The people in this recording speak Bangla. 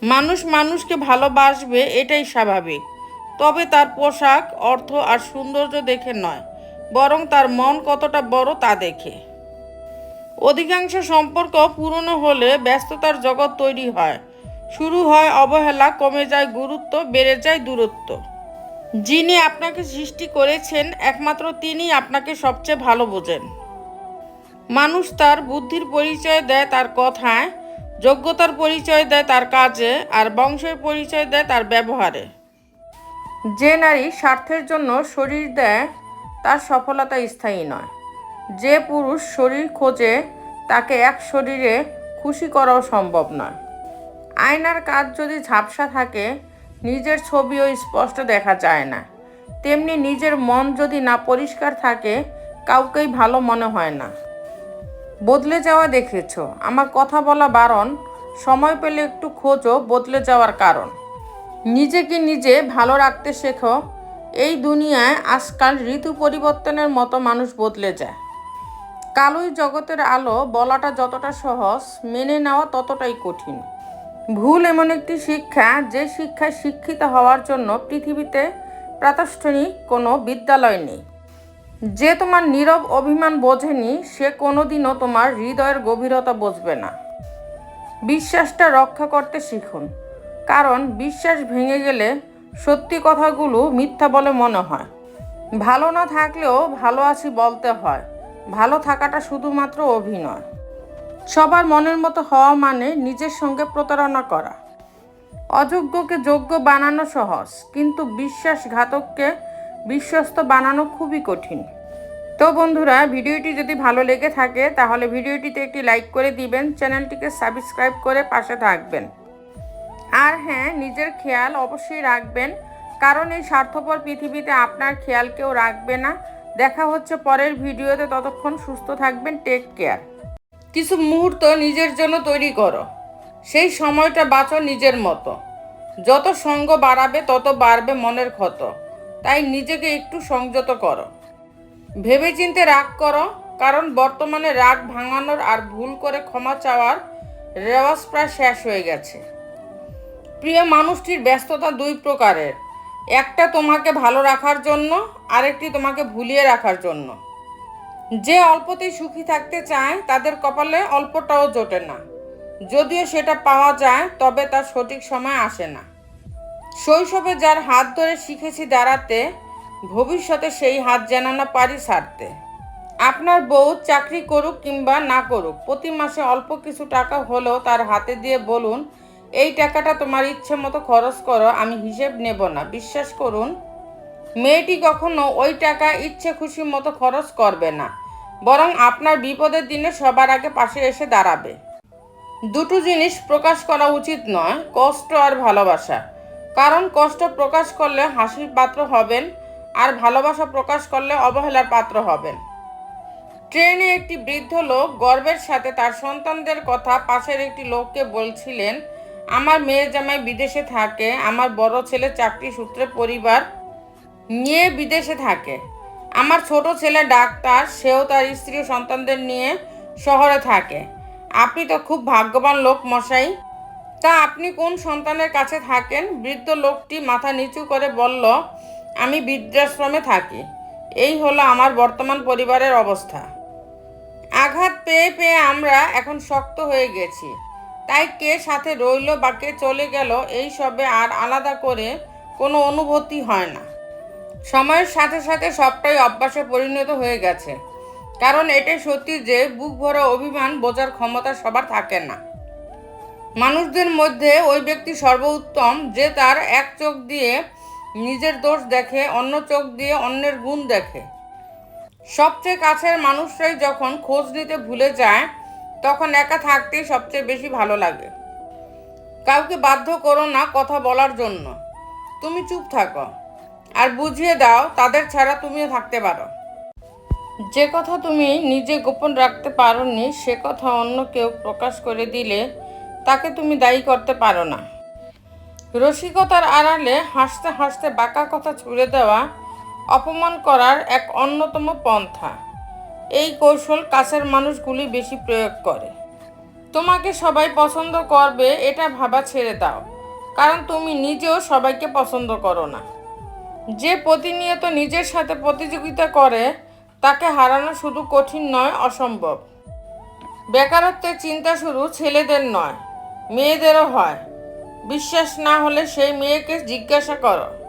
মানুষ মানুষকে ভালোবাসবে, এটাই স্বাভাবিক। তবে তার পোশাক, অর্থ আর সৌন্দর্য দেখে নয়, বরং তার মন কতটা বড় তা দেখে। অধিকাংশ সম্পর্ক পুরনো হলে ব্যস্ততার জগৎ তৈরি হয়, শুরু হয় অবহেলা, কমে যায় গুরুত্ব, বেড়ে যায় দূরত্ব। যিনি আপনাকে সৃষ্টি করেছেন একমাত্র তিনিই আপনাকে সবচেয়ে ভালো বোঝেন। মানুষ তার বুদ্ধির পরিচয় দেয় তার কথায়, যোগ্যতার পরিচয় দেয় তার কাজে, আর বংশের পরিচয় দেয় তার ব্যবহারে। যে নারী স্বার্থের জন্য শরীর দেয় তার সফলতা স্থায়ী নয়। যে পুরুষ শরীর খোঁজে তাকে এক শরীরে খুশি করাও সম্ভব নয়। আয়নার কাঁচ যদি ঝাপসা থাকে, নিজের ছবিও স্পষ্ট দেখা যায় না। তেমনি নিজের মন যদি না পরিষ্কার থাকে, কাউকেই ভালো মনে হয় না। বদলে যাওয়া দেখেছ, আমার কথা বলা বারণ, সময় পেলে একটু খোঁজো বদলে যাওয়ার কারণ। নিজেকে নিজে ভালো রাখতে শেখো। এই দুনিয়ায় আজকাল ঋতু পরিবর্তনের মতো মানুষ বদলে যায়। কালোই জগতের আলো বলাটা যতটা সহজ, মেনে নেওয়া ততটাই কঠিন। ভুল এমন একটি শিক্ষা, যে শিক্ষায় শিক্ষিত হওয়ার জন্য পৃথিবীতে প্রাতিষ্ঠানিক কোনো বিদ্যালয় নেই। যে তোমার নীরব অভিমান বোঝেনি, সে কোনোদিনও তোমার হৃদয়ের গভীরতা বুঝবে না। বিশ্বাসটা রক্ষা করতে শিখুন, কারণ বিশ্বাস ভেঙে গেলে সত্যি কথাগুলো মিথ্যা বলে মনে হয়। ভালো না থাকলেও ভালো আছি বলতে হয়। ভালো থাকাটা শুধুমাত্র অভিনয়। সবার মনের মতো হওয়া মানে নিজের সঙ্গে প্রতারণা করা। অযোগ্যকে যোগ্য বানানো সহজ, কিন্তু বিশ্বাসঘাতককে বিশ্বস্ত বানানো খুবই কঠিন। তো বন্ধুরা, ভিডিওটি যদি ভালো লেগে থাকে তাহলে ভিডিওটিতে একটি লাইক করে দিবেন, চ্যানেলটিকে সাবস্ক্রাইব করে পাশে থাকবেন। আর হ্যাঁ, নিজের খেয়াল অবশ্যই রাখবেন, কারণ এই স্বার্থপর পৃথিবীতে আপনার খেয়াল কেউ রাখবে না। দেখা হচ্ছে পরের ভিডিওতে, ততক্ষণ সুস্থ থাকবেন। Take care. কিছু মুহূর্ত নিজের জন্য তৈরি করো, সেই সময়টা বাঁচো নিজের মতো। যত সঙ্গ বাড়াবে তত বাড়বে মনের ক্ষত, তাই নিজেকে একটু সংযত করো। ভেবেচিন্তে রাগ করো, কারণ বর্তমানে রাগ ভাঙানোর আর ভুল করে ক্ষমা চাওয়ার রেওয়াজ প্রায় শেষ হয়ে গেছে। প্রিয় মানুষটির ব্যস্ততা দুই প্রকারের, একটা তোমাকে ভালো রাখার জন্য, আরেকটি তোমাকে ভুলিয়ে রাখার জন্য। যে অল্পতেই সুখী থাকতে চায় তাদের কপালে অল্পটাও জোটে না। যদিও সেটা পাওয়া যায়, তবে তার সঠিক সময় আসে না। শৈশবে যার হাত ধরে শিখেছি দাঁড়াতে, ভবিষ্যতে সেই হাত যেন না পারি ছাড়তে। আপনার বউ চাকরি করুক কিংবা না করুক, প্রতি মাসে অল্প কিছু টাকা হলেও তার হাতে দিয়ে বলুন, এই টাকাটা তোমার ইচ্ছে মতো খরচ করো, আমি হিসেব নেব না। বিশ্বাস করুন, মেয়েটি কখনো ওই টাকা ইচ্ছে খুশি মতো খরচ করবে না, বরং আপনার বিপদের দিনে সবার আগে পাশে এসে দাঁড়াবে। দুটো জিনিস প্রকাশ করা উচিত নয়, কষ্ট আর ভালোবাসা। কারণ কষ্ট প্রকাশ করলে হাসির পাত্র হবেন, আর ভালোবাসা প্রকাশ করলে অবহেলার পাত্র হবেন। ট্রেনে একটি বৃদ্ধ লোক গর্বের সাথে তার সন্তানদের কথা পাশের একটি লোককে বলছিলেন, আমার মেয়ে জামাই বিদেশে থাকে, আমার বড় ছেলে চাকরি সূত্রে পরিবার নিয়ে বিদেশে থাকে, আমার ছোট ছেলে ডাক্তার, সেও তার স্ত্রী ও সন্তানদের নিয়ে শহরে থাকে। আপনি তো খুব ভাগ্যবান লোক মশাই। তা আপনি কোন সন্তানের কাছে থাকেন? বৃদ্ধ লোকটি মাথা নিচু করে বলল, আমি বৃদ্ধাশ্রমে থাকি। এই হলো আমার বর্তমান পরিবারের অবস্থা। আঘাত পেয়ে পেয়ে আমরা এখন শক্ত হয়ে গেছি, তাই কে সাথে রইল বা কে চলে গেল এই সবে আর আলাদা করে কোনো অনুভূতি হয় না। সময়ের সাথে সাথে সবটাই অভ্যাসে পরিণত হয়ে গেছে, কারণ এটাই সত্যি যে বুক ভরা অভিমান বোঝার ক্ষমতা সবার থাকে না। মানুষদের মধ্যে ওই ব্যক্তি সর্বোত্তম, যে তার এক চোখ দিয়ে নিজের দোষ দেখে, অন্য চোখ দিয়ে অন্যের গুণ দেখে। সবচেয়ে কাছের মানুষরাই যখন খোঁজ নিতে ভুলে যায়, তখন একা থাকতেই সবচেয়ে বেশি ভালো লাগে। কাউকে বাধ্য করো না কথা বলার জন্য, তুমি চুপ থাকো আর বুঝিয়ে দাও তাদের ছাড়া তুমিও থাকতে পারো। যে কথা তুমি নিজে গোপন রাখতে পারোনি, সে কথা অন্য কেউ প্রকাশ করে দিলে তাকে তুমি দায়ী করতে পারো না। রসিকতার আড়ালে হাসতে হাসতে বাঁকা কথা ছুড়ে দেওয়া অপমান করার এক অন্যতম পন্থা। এই কৌশল কাছের মানুষগুলি বেশি প্রয়োগ করে। তোমাকে সবাই পছন্দ করবে এটা ভাবা ছেড়ে দাও। কারণ তুমি নিজেও সবাইকে পছন্দ করো না। যে প্রতিনিয়ত নিজের সাথে প্রতিযোগিতা করে তাকে হারানো শুধু কঠিন নয়, অসম্ভব। বেকারত্বের চিন্তা শুরু ছেলেদের নয়, মেয়েদেরও হয়। বিশ্বাস না হলে সেই মেয়েকে জিজ্ঞাসা করো।